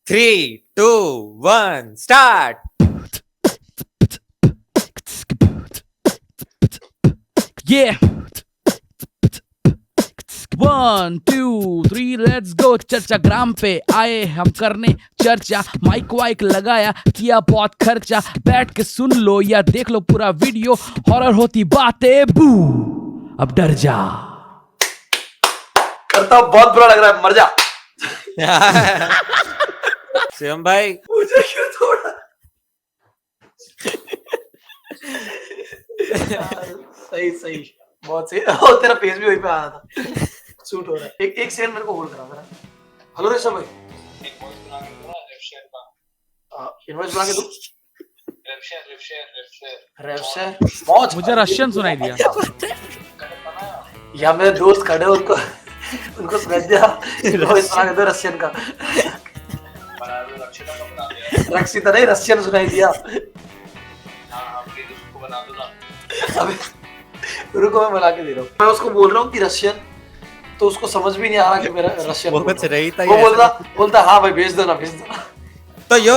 3, 2, 1, start. Yeah. 1, 2, 3 let's go. चर्चा ग्राम पे आए हम करने चर्चा, माइक वाइक लगाया किया बहुत खर्चा। बैठ के सुन लो या देख लो पूरा वीडियो, हॉरर होती बातें बू, अब डर जा। करता हूँ, बहुत बुरा लग रहा है, मर जा। शिवम भाई मुझे क्यों थोड़ा सही सही, बहुत सही। और तेरा फेस भी वहीं पे आ रहा था, शूट हो रहा है। एक सेकंड मेरे को होल्ड करा जरा। हेलो ऋषभ भाई, एक वॉइस बना के दो ना, रेव शेयर का। इनवॉइस बना के दो। रेव शेयर रेव शेयर मौज। मुझे रशियन सुनाई दिया। या मेरे दोस्त खड़े हैं, उनको सुनाई दिया। वॉइस बना के दो रशियन का। बना दो, रक्षिता का बना दिया। रक्षिता नहीं, रशियन सुनाई दिया। हाँ प्लीज उसको बना दो ना। अबे रुको, मैं बना के दे रहा हूँ। मैं उसको बोल रहा हूँ कि रशियन, तो उसको समझ भी नहीं आ रहा कि मेरा रशियन वो कुछ रही था। वो बोलता हाँ भाई भेज दो ना, भेज दो ना। तो यो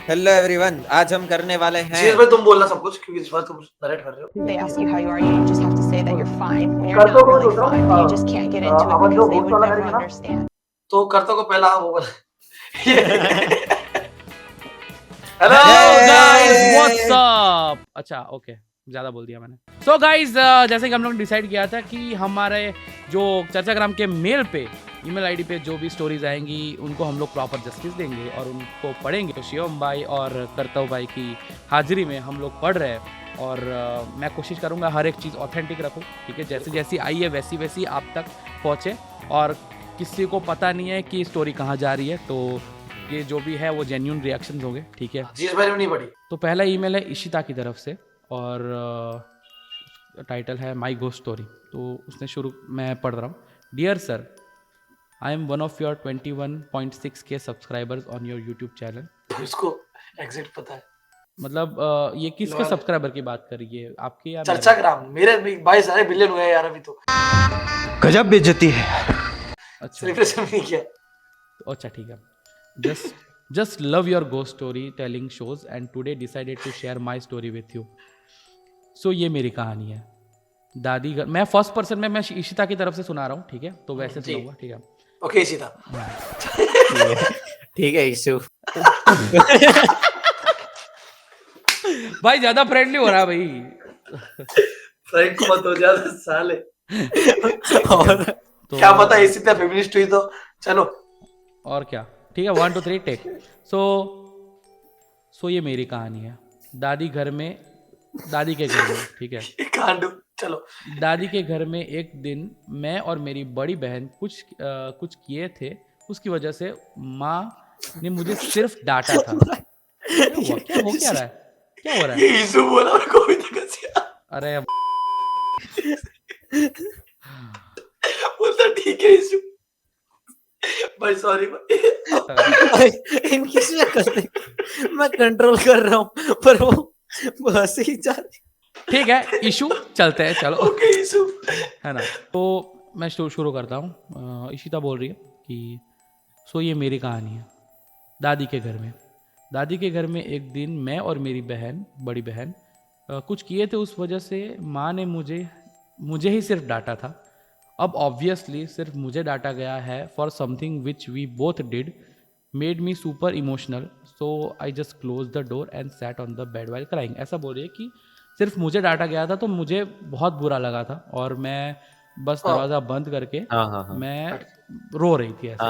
हेलो एवरीवन, आज हम करने वाले हैं। जी भाई तुम बोलना सब कुछ, क्योंकि इस बार तुम नरेट कर रहे हो। They ask you how you are, you just have to say that you're fine when you're not really fine. You just can't get into it because they would never understand. तो करता को पहला वो बोला। Hello guys what's up. अच्छा okay, ज्यादा बोल दिया मैंने। सो गाइस जैसे कि हम लोग ने डिसाइड किया था कि हमारे जो चर्चाग्राम के मेल पे, ईमेल आईडी पे जो भी स्टोरीज आएंगी उनको हम लोग प्रॉपर जस्टिस देंगे और उनको पढ़ेंगे। तो शिवम भाई और करतव भाई की हाजिरी में हम लोग पढ़ रहे हैं और मैं कोशिश करूंगा हर एक चीज़ ऑथेंटिक रखूं, ठीक है। जैसी जैसी आई है वैसी वैसी आप तक पहुंचे और किसी को पता नहीं है कि स्टोरी कहाँ जा रही है। तो ये जो भी है वो जेन्यून रिएक्शंस होंगे, ठीक है। जी इस बार नहीं पड़ी। तो पहला ईमेल है इशिता की तरफ से और टाइटल है माई घोस्ट स्टोरी। तो उसने शुरू, मैं पढ़ रहा हूँ। Dear sir, I am one of your 21.6K subscribers on your YouTube channel. उसको एग्जैक्ट पता है। मतलब ये किसके सब्सक्राइबर की बात कर रही है, आपके या चर्चा ग्राम मेरे 22 सारे बिलियन हुए यार अभी तो। गजब बेइज्जती है। अच्छा रिफ्रेश नहीं किया। अच्छा ठीक है। Just love your ghost story telling shows and today decided to share my story with you. So ये मेरी कहानी है। दादी घर, मैं फर्स्ट पर्सन में मैं इशिता की तरफ से सुना रहा हूँ, ठीक है। तो वैसे सुनाऊंगा, ठीक है। ओके सीधा। ठीक है इशू। भाई ज्यादा फ्रेंडली हो रहा है भाई। फ्रैंक मत हो ज्यादा साले। और तो क्या पता इसी तरह फेमिनिस्ट हुई तो चलो। और क्या, ठीक है। 1 2 3 टेक। सो ये मेरी कहानी है। दादी के घर में, ठीक है। कांडू चलो। दादी के घर में एक दिन मैं और मेरी बड़ी बहन कुछ किए थे, उसकी वजह से माँ ने मुझे सिर्फ डांटा था। क्या हो रहा है, क्या हो रहा है? ये इशू बोला और कोई तक से अरे बोलता ठीक है इशू भाई, सॉरी भाई। इनकी शक्ल देख, मैं कंट्रोल कर रहा हूँ पर वो हंसी ही जा रही। ठीक है, इशू चलते हैं, चलो। ओके इशू है ना। तो मैं शुरू करता हूँ। इशिता बोल रही है कि सो ये मेरी कहानी है। दादी के घर में एक दिन मैं और मेरी बड़ी बहन कुछ किए थे, उस वजह से माँ ने मुझे ही सिर्फ डांटा था। अब ऑब्वियसली सिर्फ मुझे डांटा गया है for something which we both did made me super emotional, so I just close the door and sat on the bed while crying. ऐसा बोल रही है कि सिर्फ मुझे डांटा गया था तो मुझे बहुत बुरा लगा था और मैं बस दरवाज़ा बंद करके मैं रो रही थी ऐसे।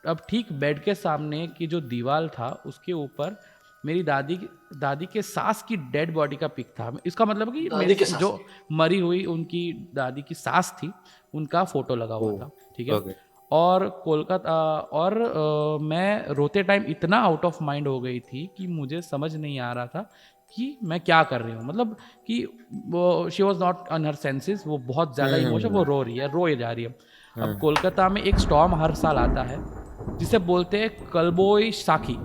अब ठीक बेड के सामने की जो दीवार था उसके ऊपर मेरी दादी के सास की डेड बॉडी का पिक था। इसका मतलब कि मेरी जो मरी हुई उनकी दादी की सास थी उनका फोटो लगा हुआ था, ठीक है। और कोलकाता और मैं रोते टाइम इतना आउट ऑफ माइंड हो गई थी कि मुझे समझ नहीं आ रहा था कि मैं क्या कर रही हूँ। मतलब कि she was not on her senses, वो बहुत ज़्यादा इमोशन, वो रोए जा रही है। अब कोलकाता में एक स्टॉर्म हर साल आता है जिसे बोलते हैं कलबोई साखी।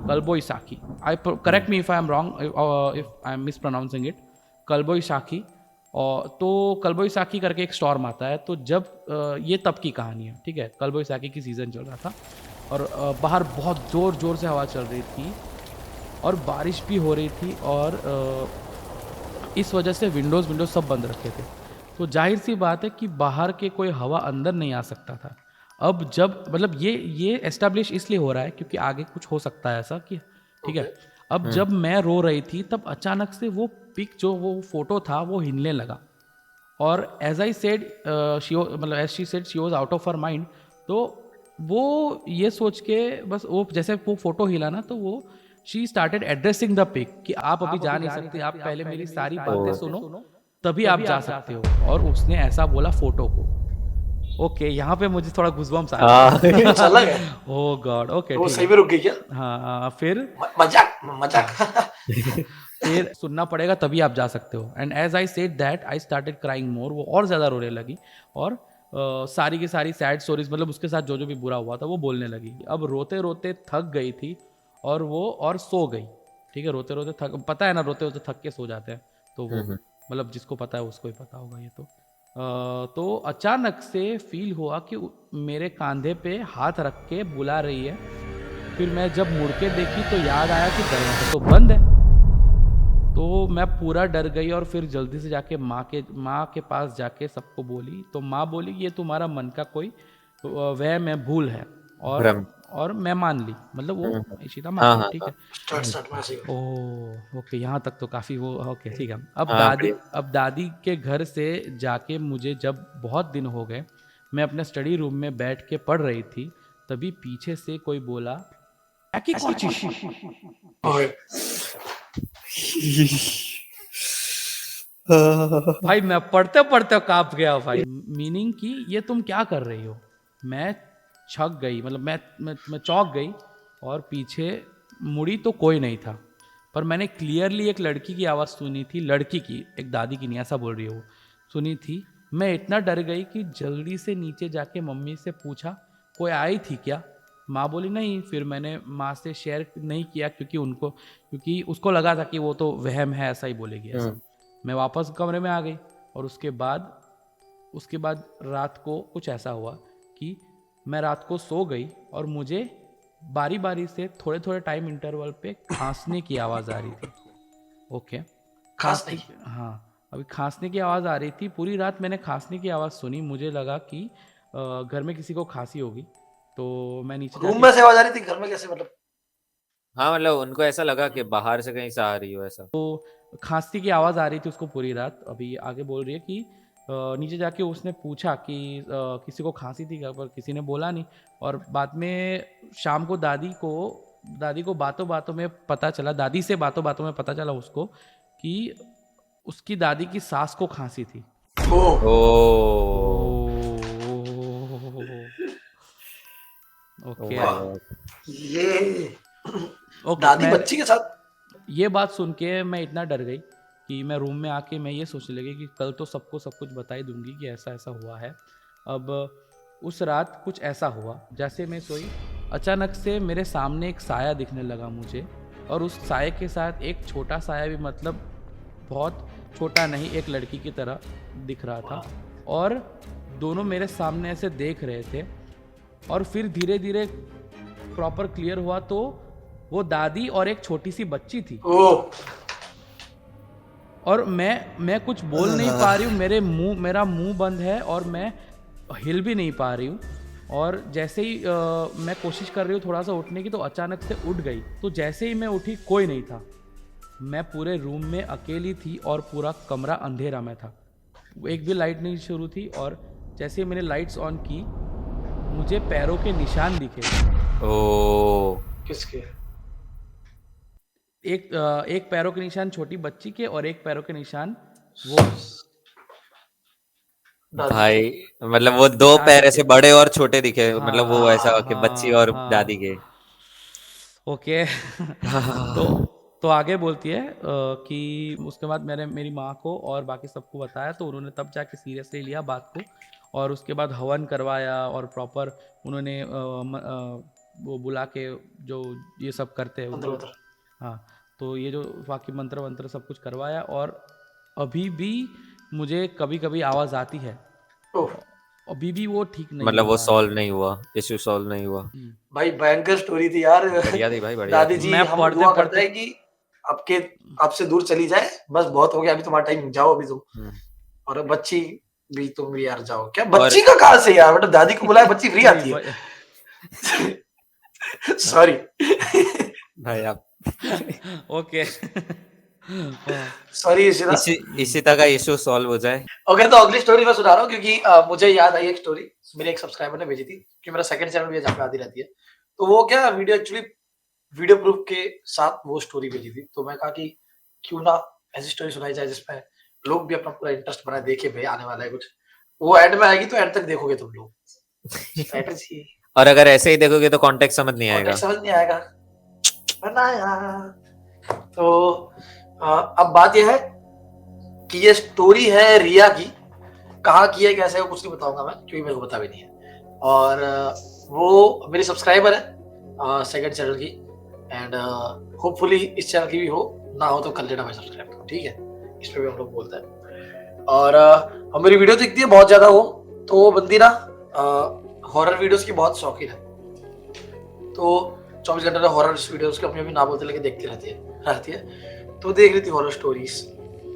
I correct me if I am wrong, if I am mispronouncing it. कलबोई साखी। और तो कलबोई साखी करके एक स्टॉर्म आता है। तो जब ये तब की कहानी है, ठीक है। कलबोई साखी की सीज़न चल रहा था और बाहर बहुत ज़ोर ज़ोर से हवा चल रही थी और बारिश भी हो रही थी और इस वजह से विंडोज़ सब बंद रखे थे। तो जाहिर सी बात है कि बाहर के कोई हवा अंदर नहीं आ सकता था। अब जब मतलब ये एस्टैब्लिश इसलिए हो रहा है क्योंकि आगे कुछ हो सकता है ऐसा कि ठीक है। अब जब मैं रो रही थी तब अचानक से वो पिक जो वो फोटो था वो हिलने लगा और एज आई सेड मतलब as she said she was out of her mind. तो वो ये सोच के बस वो जैसे वो फोटो हिला ना तो वो she started addressing the pic कि आप अभी जा नहीं सकते, आप पहले मेरी सारी बातें सुनो तभी आप जा सकते हो। और उसने ऐसा बोला फोटो को। ओके यहाँ पे मुझे थोड़ा गुज़बम्स आ गया। चला गया ओह गॉड ओके वो सही में रुक गई क्या? हाँ फिर मजाक फिर सुनना पड़ेगा तभी आप जा सकते हो। And as I said that I started crying more. वो और ज़्यादा रोने लगी और सारी की सारी सैड स्टोरीज मतलब उसके साथ जो जो भी बुरा हुआ था वो बोलने लगी। अब रोते रोते थक गई थी और वो और सो गई। ठीक है, रोते रोते थक, पता है ना रोते रोते थक के सो जाते हैं तो वो मतलब जिसको पता है उसको ही पता होगा ये तो अचानक से फील हुआ कि मेरे कंधे पे हाथ रख के बुला रही है। फिर मैं जब मुड़ के देखी तो याद आया कि दरवाजा तो बंद है। तो मैं पूरा डर गई और फिर जल्दी से जाके माँ के पास जाके सबको बोली। तो माँ बोली ये तुम्हारा मन का कोई वहम है, भूल है। और मैं मान ली, मतलब वो इशिता मान ली। ठीक है, ओह ओके यहाँ तक तो काफ़ी वो ओके ठीक है। अब दादी के घर से जाके मुझे जब बहुत दिन हो गए मैं अपने स्टडी रूम में बैठ के पढ़ रही थी तभी पीछे से कोई बोला भाई मैं पढ़ते पढ़ते कांप गया भाई। मीनिंग कि ये तुम क्या कर रही हो। मैं छक गई, मतलब मैं चौंक गई और पीछे मुड़ी तो कोई नहीं था पर मैंने क्लियरली एक लड़की की आवाज़ सुनी थी। लड़की की, एक दादी की नहीं, ऐसा बोल रही है वो, सुनी थी। मैं इतना डर गई कि जल्दी से नीचे जाके मम्मी से पूछा कोई आई थी क्या। माँ बोली नहीं। फिर मैंने माँ से शेयर नहीं किया क्योंकि उसको लगा था कि वो तो वहम है, ऐसा ही बोलेगी ऐसा। मैं वापस कमरे में आ गई और उसके बाद रात को कुछ ऐसा हुआ कि मैं रात को सो गई और मुझे बारी बारी से थोड़े थोड़े टाइम इंटरवल पे खांसने की आवाज़ आ रही थी। ओके, खांसने? हाँ, अभी खांसने की आवाज़ आ रही थी। पूरी रात मैंने खांसने की आवाज़ सुनी। मुझे लगा कि घर में किसी को खांसी होगी तो मैं नीचे रूम में से आवाज़ आ रही थी, घर में कैसे मतलब? हाँ मतलब उनको ऐसा लगा कि बाहर से कहीं से आ रही हो ऐसा। तो खांसी की आवाज़ आ रही थी उसको पूरी रात। अभी आगे बोल रही है कि नीचे जाके उसने पूछा कि किसी को खांसी थी क्या, पर किसी ने बोला नहीं। और बाद में शाम को दादी को बातों बातों में पता चला, दादी से बातों बातों में पता चला उसको कि उसकी दादी की सास को खांसी थी। ओके दादी बच्ची के साथ। ये बात सुन के मैं इतना डर गई कि मैं रूम में आके मैं ये सोचने लगी कि कल तो सबको सब कुछ बता ही दूंगी कि ऐसा ऐसा हुआ है। अब उस रात कुछ ऐसा हुआ, जैसे मैं सोई अचानक से मेरे सामने एक साया दिखने लगा मुझे और उस साये के साथ एक छोटा साया भी, मतलब बहुत छोटा नहीं, एक लड़की की तरह दिख रहा था और दोनों मेरे सामने ऐसे देख रहे थे। और फिर धीरे धीरे प्रॉपर क्लियर हुआ तो वो दादी और एक छोटी सी बच्ची थी। और मैं कुछ बोल नहीं पा रही हूँ, मेरा मुंह बंद है और मैं हिल भी नहीं पा रही हूँ। और जैसे ही मैं कोशिश कर रही हूँ थोड़ा सा उठने की तो अचानक से उठ गई। तो जैसे ही मैं उठी कोई नहीं था। मैं पूरे रूम में अकेली थी और पूरा कमरा अंधेरा में था, एक भी लाइट नहीं शुरू थी। और जैसे ही मैंने लाइट्स ऑन की मुझे पैरों के निशान दिखे। किसके? एक पैरों के निशान छोटी बच्ची के और एक पैरों के निशान वो भाई, मतलब वो दो पैर ऐसे बड़े और छोटे दिखे, मतलब वो ऐसा कि बच्ची और दादी के। ओके तो आगे बोलती है कि उसके बाद मैंने मेरी माँ को और बाकी सबको बताया तो उन्होंने तब जाके सीरियसली लिया बात को। और उसके बाद हवन करवाया और प्रॉपर उन्होंने वो बुला के जो ये सब करते हैं, हाँ, तो ये जो बाकी मंत्र वंत्र सब कुछ करवाया। और अभी भी मुझे कभी कभी आवाज़ आती है और अभी भी वो ठीक नहीं मतलब वो हुआ। सॉल्व नहीं हुआ, इशू सॉल्व नहीं हुआ। भाई भयंकर स्टोरी थी यार। बढ़िया थी भाई, बढ़िया दादी थी। जी मैं हम पढ़ते- दुआ करते पढ़ते- हैं कि आपके आपसे दूर चली जाए, बस बहुत हो गया, अभी तुम्हारा टाइम, जाओ अभी तुम। हम्म। और बच्ची भी तुम भी यार जाओ। क्या बच्ची का कहाँ से यार, मतलब दादी को बुलाया, बच्ची फ्री आती है। सॉरी। भाई आप ओके। सॉरी इशिता। इशिता का इशू सॉल्व हो जाए। ओके, तो अगली स्टोरी मैं सुना रहा हूँ क्योंकि मुझे याद आई एक स्टोरी, मेरे एक सब्सक्राइबर ने भेजी थी कि मेरा सेकंड चैनल भी है जहाँ पे आती रहती है। तो वो क्या वीडियो, एक्चुअली वीडियो प्रूफ के साथ वो स्टोरी भेजी थी। तो मैं कहा कि क्यों ना ऐसी स्टोरी सुनाई जाए जिसमें लोग भी अपना पूरा इंटरेस्ट बनाए, देखे भाई आने वाला है कुछ। वो एंड में आएगी तो एंड तक देखोगे तुम लोग। स्ट्रेटजी। और अगर ऐसे ही देखोगे तो कॉन्टेक्स्ट समझ नहीं आएगा। समझ नहीं आएगा बनाया। तो अब बात यह है कि ये स्टोरी है रिया की। कहाँ की है, कैसे है, कुछ नहीं बताऊंगा मैं, क्योंकि मेरे को पता भी नहीं है। और वो मेरी सब्सक्राइबर है सेकंड चैनल की, एंड होपफुली इस चैनल की भी हो, ना हो तो कर लेना भाई सब्सक्राइब, ठीक है। इस पे भी हम लोग बोलते हैं। और हम मेरी वीडियो देखती है बहुत ज्यादा वो, तो वो बंदी ना हॉरर वीडियोस की बहुत शौकीन है। तो 24 घंटे हॉरर वीडियोस की अपनी अपनी ना बोलते लेके देखती रहती है। तो देख रही थी हॉरर स्टोरीज,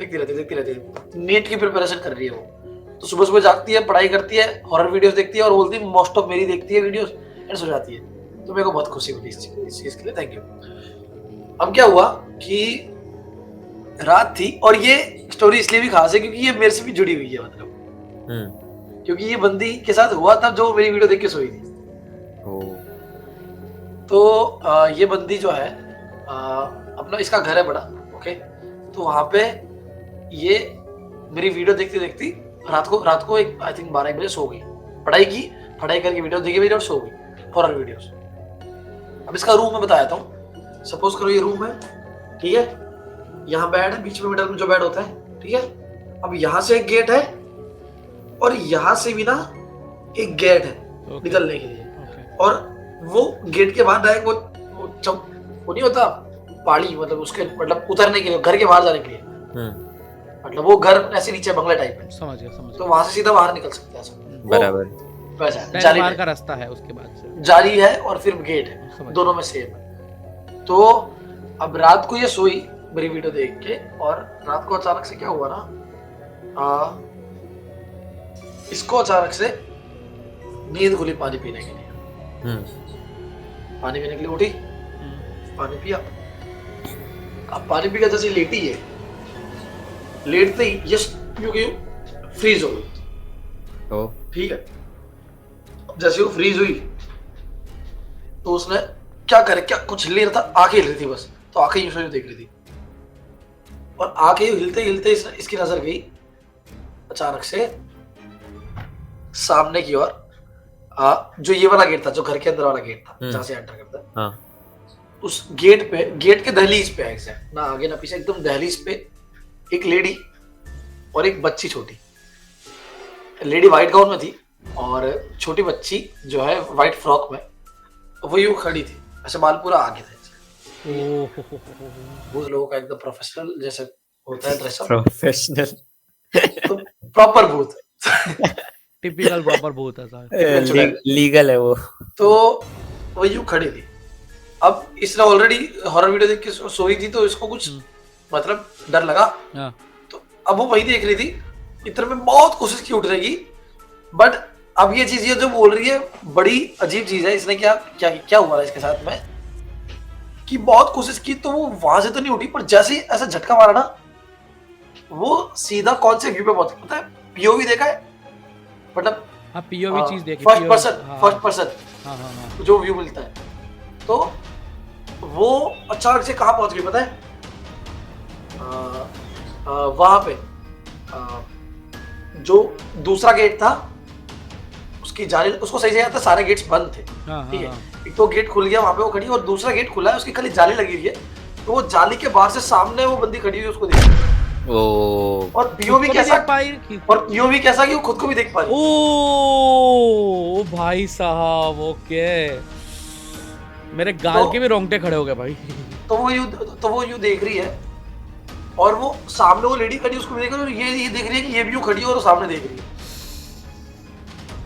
देखती रहती है। नीट की प्रिपरेशन कर रही है वो। तो सुबह सुबह जागती है, पढ़ाई करती है, हॉरर वीडियोस देखती है और बोलती है मोस्ट ऑफ मेरी देखती है वीडियोस एंड सो जाती है। तो मेरे को बहुत खुशी हुई इस चीज के लिए, थैंक यू। अब क्या हुआ कि रात थी, और ये स्टोरी इसलिए भी खास है क्योंकि ये मेरे से भी जुड़ी हुई है, मतलब क्योंकि ये बंदी के साथ हुआ था जो मेरी वीडियो देख के सोई थी। तो ये बंदी जो है अपना, इसका घर है बड़ा, ओके। तो वहां पे ये मेरी वीडियो देखती देखती रात को एक आई थिंक 12 बजे सो गई। पढ़ाई करके वीडियो देखी मेरी और सो गई, हॉरर वीडियोस। अब इसका रूम मैं बताया हूँ। सपोज करो ये रूम है, ठीक है। यहाँ बेड है, बीच में मिडल में जो बेड होता है, ठीक है। अब यहाँ से एक गेट है और यहाँ से भी ना एक गेट है निकलने के लिए। और वो गेट के बाहर डायरेक्ट वो नहीं होता पहाड़ी, मतलब उसके मतलब उतरने के लिए, घर के बाहर जाने के लिए, मतलब वो घर ऐसे नीचे बंगला टाइप है। समझ गया। तो वहां से सीधा बाहर निकल सकते हैं। बराबर। वैसा जाली का रास्ता है, उसके बाद से जाली है और फिर गेट है, दोनों में सेम है। तो अब रात को ये सोई मेरी वीडियो देख के, और रात को अचानक से क्या हुआ ना, इसको अचानक से नींद खुली पानी पीने के लिए। पानी पीने के लिए उठी, पानी पिया। अब पानी पी के जैसे लेटी है, लेटते ही ये फ्रीज हो गई। ठीक है, जैसे वो फ्रीज हुई तो उसने क्या करे, क्या कुछ हिल रहा था, आंखें हिल रही थी बस। तो आंखें यूं देख रही थी, और आंखें हिलते हिलते इसकी नजर गई अचानक से सामने की ओर, जो ये वाला गेट था, जो घर के अंदर वाला गेट था जहां से एंटर करता है। हाँ। उस गेट पे, गेट के दहलीज पे एग्जैक्ट, ना आगे ना पीछे, एकदम दहलीज पे एक लेडी और एक बच्ची छोटी। लेडी व्हाइट गाउन में थी और छोटी बच्ची जो है व्हाइट फ्रॉक में, वो यूं खड़ी थी, ऐसे बाल पूरा आगे थे। भूत लोगों का एकदम प्रोफेशनल जैसे होता है ड्रेसअप, प्रोफेशनल, तो प्रॉपर भूत, टिपिकल प्रॉपर भूत है सर, लीगल है वो। तो वो यूं खड़ी थी। अब इसने ऑलरेडी हॉरर वीडियो देख के सोई थी, तो इसको कुछ मतलब डर लगा। तो अब वो वही देख रही थी, इतने में बहुत कोशिश की उठने की, बट अब ये चीज, ये जो बोल रही है बड़ी अजीब चीज है। इसने क्या क्या क्या हुआ इसके साथ में कि बहुत कोशिश की तो वो वहां से तो नहीं उठी, पर जैसे ही ऐसा झटका मारा ना, वो सीधा कौन से व्यू पे पहुंच, पता है पीओवी देखा है, मतलब हाँ पीओवी चीज देखी, फर्स्ट पर्सन जो व्यू मिलता है। तो वो अचानक से कहां पहुंच गई पता है, वहां पे जो दूसरा गेट था उसकी जाली, उसको सही से आता, सारे गेट्स बंद थे, ठीक है। एक तो गेट खुल गया, वहां पे वो खड़ी, और दूसरा गेट खुला है, उसकी खाली जाली लगी हुई है। तो वो जाली के बाहर से सामने वो बंदी खड़ी हुई है, उसको देख रही है। और पीओवी कैसा, और पीओवी कैसा कि वो खुद को भी देख पा रही है। ओ भाई साहब, ओके, मेरे गाल के भी रोंगटे खड़े हो गए भाई। तो वो यूं देख रही है, और वो सामने वो लेडी खड़ी, उसको भी देख रही है, और ये देख रही है कि ये भी यूं खड़ी है और वो सामने देख रही है।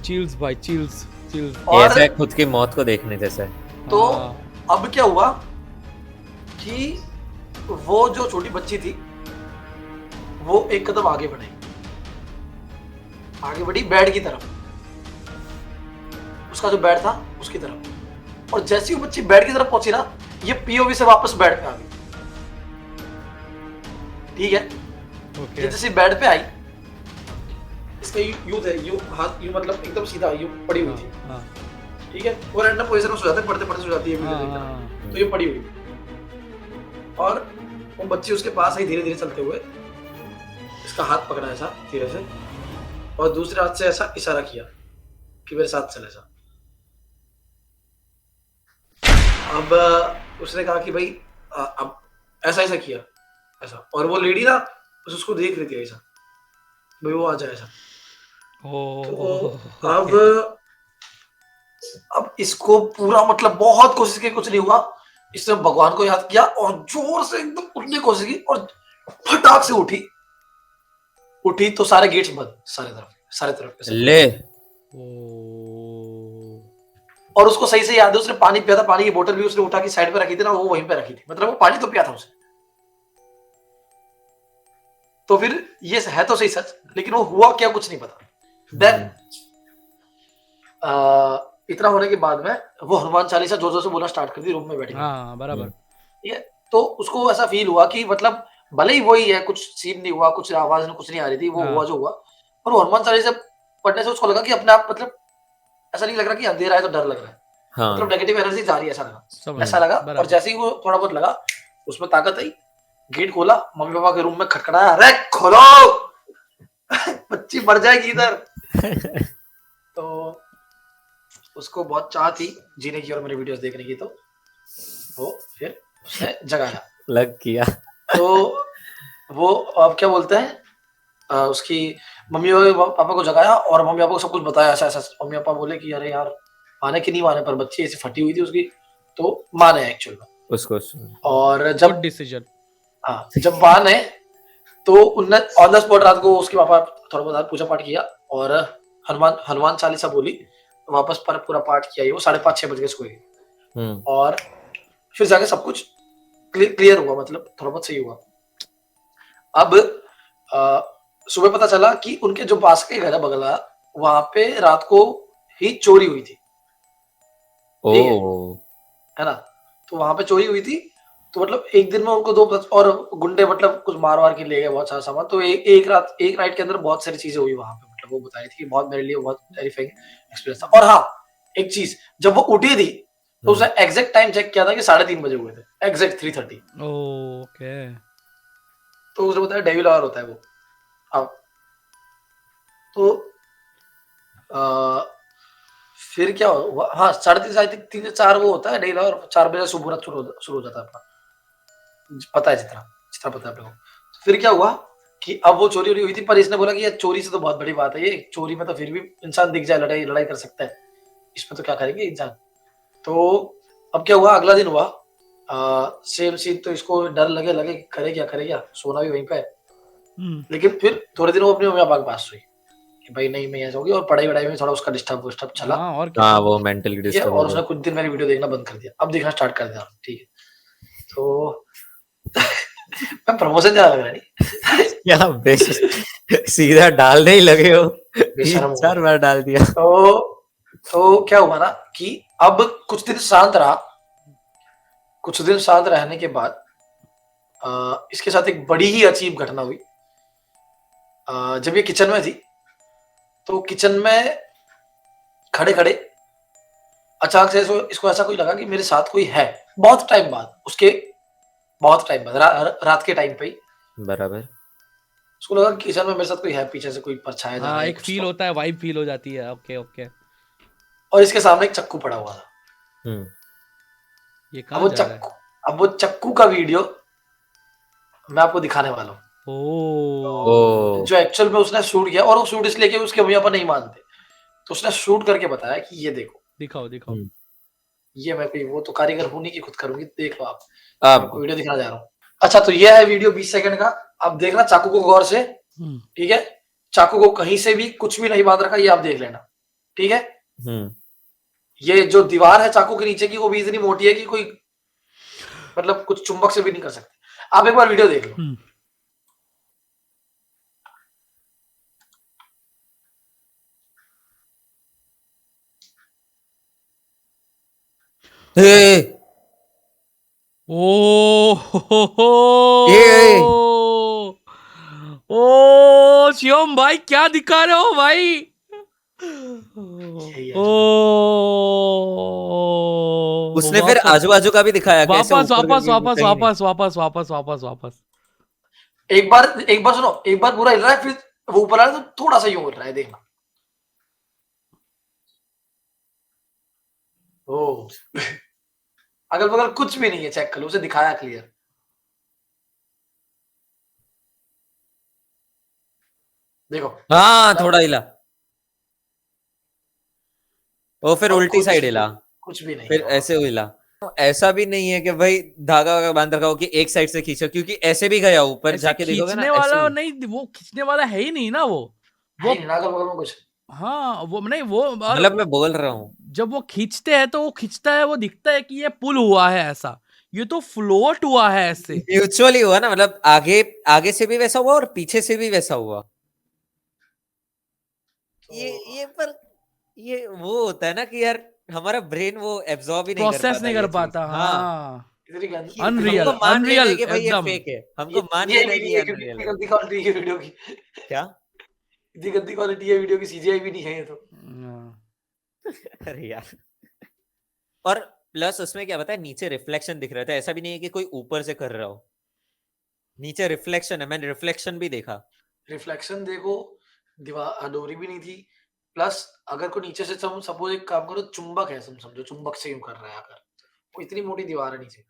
चिल्स भाई, चिल्स चिल्स। ये और ऐसा है खुद की मौत को देखने जैसा है। तो हाँ। अब क्या हुआ कि वो जो छोटी बच्ची थी वो एक कदम आगे बढ़ी बेड की तरफ, उसका जो बेड था उसकी तरफ। और जैसे ही वो बच्ची बेड की तरफ पहुंची ना, ये पीओवी से वापस बेड पे आ गई। ठीक है, ये जैसे बेड पे आई, इसका यूं थे, यूं हाथ यूं मतलब एकदम सीधा यूं पड़ी हुई थी। हाँ, ठीक है, वो रैंडम पोजीशन में सो जाते हैं, पढ़ते पढ़ते सो जाती है वीडियो देखते हाँ, तो ये पड़ी हुई थी। और वो बच्ची उसके पास आई धीरे धीरे चलते हुए, इसका हाथ पकड़ा ऐसा धीरे से और दूसरे हाथ से ऐसा इशारा किया कि मेरे साथ चले जा। अब उसने कहा कि भाई अब ऐसा ऐसा किया ऐसा, और वो लेडी ना बस उसको देख रही थी ऐसा, भाई वो आ जाए ऐसा। तो अब इसको पूरा मतलब बहुत कोशिश की, कुछ नहीं हुआ। इसने भगवान को याद किया और जोर से एकदम उठने की कोशिश की और फटाक से उठी तो सारे गेट्स बंद, सारे तरफ से। ले और उसको सही से याद है, उसने पानी पिया था, पानी की बोतल भी उसने उठा के साइड पे रखी थी ना, वो वहीं पे रखी थी, मतलब वो पानी तो पिया था उसे। तो फिर ये है तो सही सच, लेकिन वो हुआ क्या कुछ नहीं पता। देन इतना होने के बाद में वो हनुमान चालीसा जोर जोर से बोलना स्टार्ट कर दी रूम में बैठी। हाँ बराबर। ठीक है, तो उसको ऐसा फील हुआ कि मतलब भले ही वही है, कुछ सीन नहीं हुआ, कुछ आवाज कुछ नहीं आ रही थी, वो हुआ जो हुआ। और वो हनुमान चालीसा पढ़ने से उसको लगा कि अपने आप मतलब ऐसा नहीं लग रहा कि अंधेरा है तो डर लग रहा है, मतलब नेगेटिव एनर्जी जा रही है, ऐसा लगा। और जैसे ही वो थोड़ा बहुत लगा, उसमें ताकत आई, गेट खोला, मम्मी पापा के रूम में खटखटाया, अरे खोलो बच्ची मर जाएगी इधर। तो उसको बहुत चाह थी जीने की और मेरे वीडियोस देखने की, तो वो फिर उसने जगाया, लग किया। तो वो अब क्या बोलते हैं, उसकी मम्मी पापा को जगाया और मम्मी पापा को सब कुछ बताया ऐसा ऐसा। मम्मी पापा बोले कि अरे यार माने कि नहीं माने, पर बच्ची ऐसी फटी हुई थी उसकी, तो माने एक्चुअल में उसको। और जब डिसीजन, हाँ जब माने तो उनने ऑन द स्पॉट रात को उसके पापा थोड़ा बहुत पूजा पाठ किया और हनुमान चालीसा बोली, वापस पर पूरा पाठ किया। वो 5:30-6 बज के सोई और फिर जाके सब कुछ क्लियर हुआ, मतलब थोड़ा बहुत सही हुआ। अब सुबह पता चला कि उनके जो पास के घर है बगला, वहां पे रात को ही चोरी हुई थी। है ना, तो वहां पे चोरी हुई थी। तो मतलब एक दिन में उनको 2 और गुंडे मतलब कुछ मार वार के ले गए बहुत सारा सामान। तो एक नाइट के अंदर बहुत सारी चीजें हुई वहां पे, मतलब वो बताई थी कि बहुत मेरे लिए बहुत टेरिफाइंग एक्सपीरियंस था। और हाँ एक चीज, जब वो उठी थी तो उसने एग्जैक्ट टाइम चेक किया था कि 3:30 बजे हुए थे, एग्जैक्ट 3:30। ओके, तो उसने बताया डेविल आवर होता है वो। अब तो फिर क्या हुआ, हाँ 3:30 3 से 4 वो होता है डेविल आवर, 4 बजे सुबह शुरू हो जाता है अपना, पता है जितना पता है अपने को। फिर क्या हुआ कि अब वो चोरी हुई थी, पर इसने बोला कि ये चोरी से तो बहुत बड़ी बात है, ये चोरी में तो फिर भी इंसान दिख जाए, लड़ाई कर सकता है, इसमें तो क्या करेंगे इंसान। तो अब क्या हुआ, अगला दिन हुआ सेम सीन। तो इसको डर लगे करे क्या, सोना भी वहीं पे। लेकिन फिर थोड़े दिन वो अपने मम्मी पापा के पास हुई कि भाई नहीं मैं ऐसा होगी, और पढ़ाई में थोड़ा उसका डिस्टर्ब चला। और क्या, वो मेंटली डिस्टर्ब और उसने कुछ दिन मेरी वीडियो देखना बंद कर दिया, अब देखना स्टार्ट कर दिया। ठीक है, तो मैं प्रमोशन ज्यादा लग रहा है क्या सीधा डालने ही लगे हो, 3-4 बार डाल दिया। तो क्या हुआ ना कि अब कुछ दिन शांत रहा। कुछ दिन शांत रहने के बाद इसके साथ एक बड़ी ही अजीब घटना हुई। जब ये किचन में थी, तो किचन में खड़े खड़े अचानक से इसको ऐसा कोई लगा कि मेरे साथ कोई है। बहुत टाइम बाद रात के टाइम पे ही बराबर उसको लगा कि किचन में मेरे साथ कोई है, पीछे से कोई परछाया जा रहा है। एक फील होता है, वाइब फील हो जाती है। ओके। और इसके सामने एक चक्कू पड़ा हुआ था। ये कहाँ जा रहा है? अब वो चक्कू का वीडियो मैं आपको दिखाने वाला हूँ, जो एक्चुअल में उसने शूट किया। और वो शूट इसलिए कि उसके मम्मी पापा नहीं मानते, तो उसने शूट करके बताया कि ये देखो, दिखाओ। ये मैं कोई वो तो कारीगर हूं नहीं कि खुद करूंगी, देख लो आप। आपको वीडियो दिखाना जा रहा हूँ। अच्छा, तो ये है वीडियो 20 सेकंड का। अब देखना चाकू को गौर से, ठीक है। चाकू को कहीं से भी कुछ भी नहीं बांध रखा, ये आप देख लेना। ठीक है। हम्म। ये जो दीवार है चाकू के नीचे की वो भी इतनी मोटी है कि कोई मतलब कुछ चुंबक से भी नहीं कर सकते। आप एक बार वीडियो देख लो। ए, ओ ये ओ शिवम भाई क्या दिखा रहे हो भाई? यही है। ओ उसने फिर आजू बाजू का भी दिखाया कैसे वापस ऊपर वापस करके वापस कहीं नहीं। वापस वापस वापस वापस वापस। एक बार सुनो, एक बार पूरा हिल रहा है फिर वो ऊपर आ रहा है तो थोड़ा सा यूं हिल रहा है, देखना। ओ अगल बगल कुछ भी नहीं है, चेक कर लो, उसे दिखाया क्लियर। देखो हाँ थोड़ा हिला, वो फिर और उल्टी कुछ साइड हिला, कुछ भी नहीं फिर है। ऐसे हिला। ऐसा भी नहीं है कि भाई धागा वागा बांध रखा हो कि एक साइड से खींचो, क्योंकि ऐसे भी गया ऊपर ऐसे जाके देखोगे ना खींचने ऐसे वाला भी। नहीं, वो खींचने वाला है ही नहीं ना वो है नहीं ना अगल बगल में कुछ। हाँ वो नहीं वो और मतलब मैं बोल रहा हूँ जब वो खींचते हैं तो वो खींचता है, वो दिखता है कि ये पुल हुआ है ऐसा, ये तो फ्लोट हुआ है ऐसे। म्यूचुअली हुआ ना, मतलब आगे आगे से भी वैसा हुआ और पीछे से भी वैसा हुआ। ये पर ये वो होता है ना कि यार हमारा ब्रेन वो एब्जॉर्ब ही नहीं कर प्रोसेस पाता नहीं ये कर चीज। पाता। हाँ हाँ इतनी गंदी Unreal, हमको मान लेना है unreal, कि भाई ये एकदम। फेक है, हमको मान लेना है कि ये अनरियल इतनी है। गंदी क्वालिटी है वीडियो की, क्या? इतनी गंदी क्वालिटी है वीडियो की, सीजीआई भी नहीं है ये तो। हाँ। अरे यार, और प्लस उसमें क्या पता है, नीचे रिफ्लेक्शन दिख रहा था, ऐसा भी नहीं है कि कोई ऊपर से कर रहा हो, नीचे रिफ्लेक्शन है, मैंने रिफ्लेक्शन भी देखा। रिफ्लेक्शन देखो, दीवार डोरी भी नहीं थी, प्लस अगर कोई नीचे से सपोज एक काम करो, चुंबक है, समझो चुंबक से यूं कर रहा है अगर, वो इतनी मोटी दीवार है नीचे,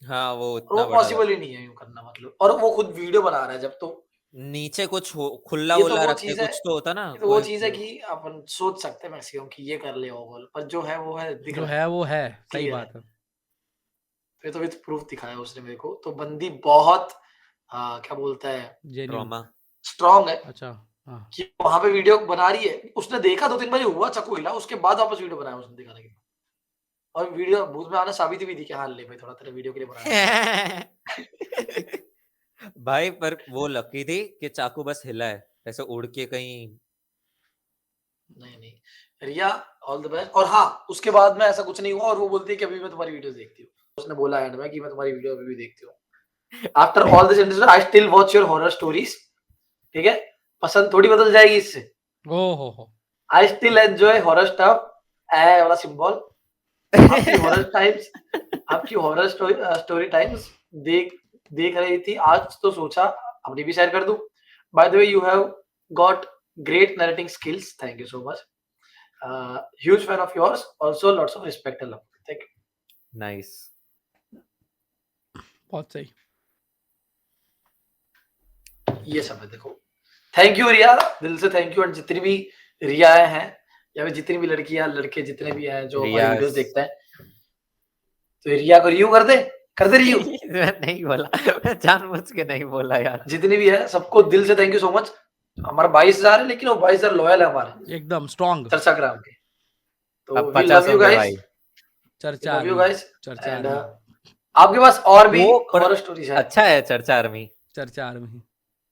हाँ वो और उतना वो बड़ा पॉसिबल ही नहीं है यूं करना, मतलब। और वो खुद वीडियो बना रहा है जब, तो नीचे कुछ खुला ये तो वुला वो रखते चीज है, कुछ तो होता ना, ये तो वो चीज है कि अपन सोच सकते हैं मैक्सिमम कि ये कर ले ओवल, पर जो है वो है, दिख जो रहा है वो है, सही clear बात है। ये तो विद प्रूफ दिखाया उसने मेरे को, तो बंदी बहुत क्या बोलता है, जेन्युइन। ट्रॉमा। स्ट्रांग है अच्छा हाँ। कि वहां पे वीडियो बना रही है, उसने देखा 2-3 बार हुआ चाकू हिला, उसके बाद वापस वीडियो बनाया उसने दिखाने के बाद, और वीडियो भूत में आना साबित भी दी कि हाँ ले भाई थोड़ा तेरे वीडियो के लिए बनाया। भाई पर वो लकी थी कि चाकू बस हिला है, ऐसे उड़ के कहीं। नहीं रिया ऑल द बेस्ट। और हाँ उसके बाद में ऐसा कुछ नहीं हुआ, और वो बोलती है कि अभी मैं तुम्हारी वीडियो देखती हूँ, उसने बोला एंड में कि मैं तुम्हारी वीडियो अभी भी देखती हूँ। After all this incident I still watch your horror stories. ठीक है, पसंद थोड़ी बदल जाएगी इससे। ओ हो I still enjoy horror stuff, ए वाला सिंबल। आपकी हॉरर टाइम्स, आपकी हॉरर स्टोरी टाइम्स देख रही थी आज, तो सोचा अपनी भी शेयर कर दूं। By the way you have got great narrating skills, thank you so much, huge fan of yours, also lots of respect and love, thank you. Nice. बहुत सही। ये सब है, देखो थैंक यू रिया, दिल से थैंक यू। एंड जितनी भी रियाएं हैं या फिर जितनी भी लड़कियां लड़के जितने भी हैं जो हमारी वीडियोस देखते हैं, तो रिया को रियू कर दे रियू। नहीं बोला, मैं जानबूझ के नहीं बोला यार। जितनी भी है सबको दिल से थैंक यू सो मच। हमारा 22,000 है, लेकिन वो 22,000 लॉयल है हमारे एकदम स्ट्रॉन्ग। चर्चा ग्राम के, तो अब वी 50 लव यू होंगे गाइस, भाई। चर्चा लव यू गाइस। चर्चा एंड आर्मी। आपके पास और भी वो पर- हॉरर स्टोरीज है? अच्छा है चर्चा आर्मी। चर्चा आर्मी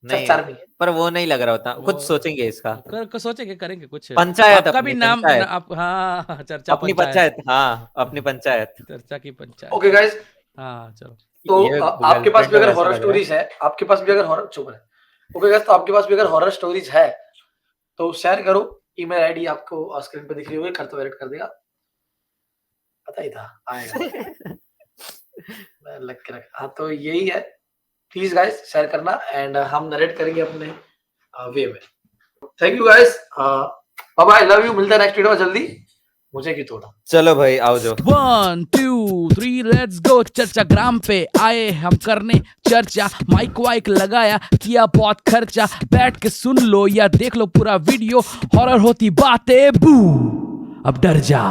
नहीं चर्चा आर्मी पर वो नहीं लग रहा होता, वो- कुछ सोचेंगे इसका। सोचेंगे, करेंगे कुछ। पंचायत आपका अपनी भी नाम पंचायत। आप, हाँ चर्चा अपनी पंचायत, हाँ अपनी पंचायत। चर्चा की पंचायत। ओके गाइस, हाँ चलो। तो ये आपके पास भी girlfriend अगर ऐसा हॉरर लग रहा है। स्टोरीज है, आपके पास भी अगर हॉरर, चुप रहे। ओके गाइस, तो आपके पास भी अगर हॉरर स्टोरीज है तो शेयर करो। ईमेल आईडी आपको स्क्रीन पे दिख रही होगी, कर तो एडिट कर देगा, पता ही था आएगा। मैं लग के रखा। हाँ तो यही है, प्लीज गाइस शेयर करना, एंड हम नरेट करेंगे अपने वे में। Thank you guys, bye bye, love you. मिलते हैं नेक्स्ट वीडियो में जल्दी। मुझे क्यों तोड़ा? चलो भाई आओ जो। 1 2 3 लेट्स गो। चर्चा ग्राम पे आए हम करने चर्चा, माइक वाइक लगाया, किया बहुत खर्चा, बैठ के सुन लो या देख लो पूरा वीडियो, हॉरर होती बातें बू, अब डर जा।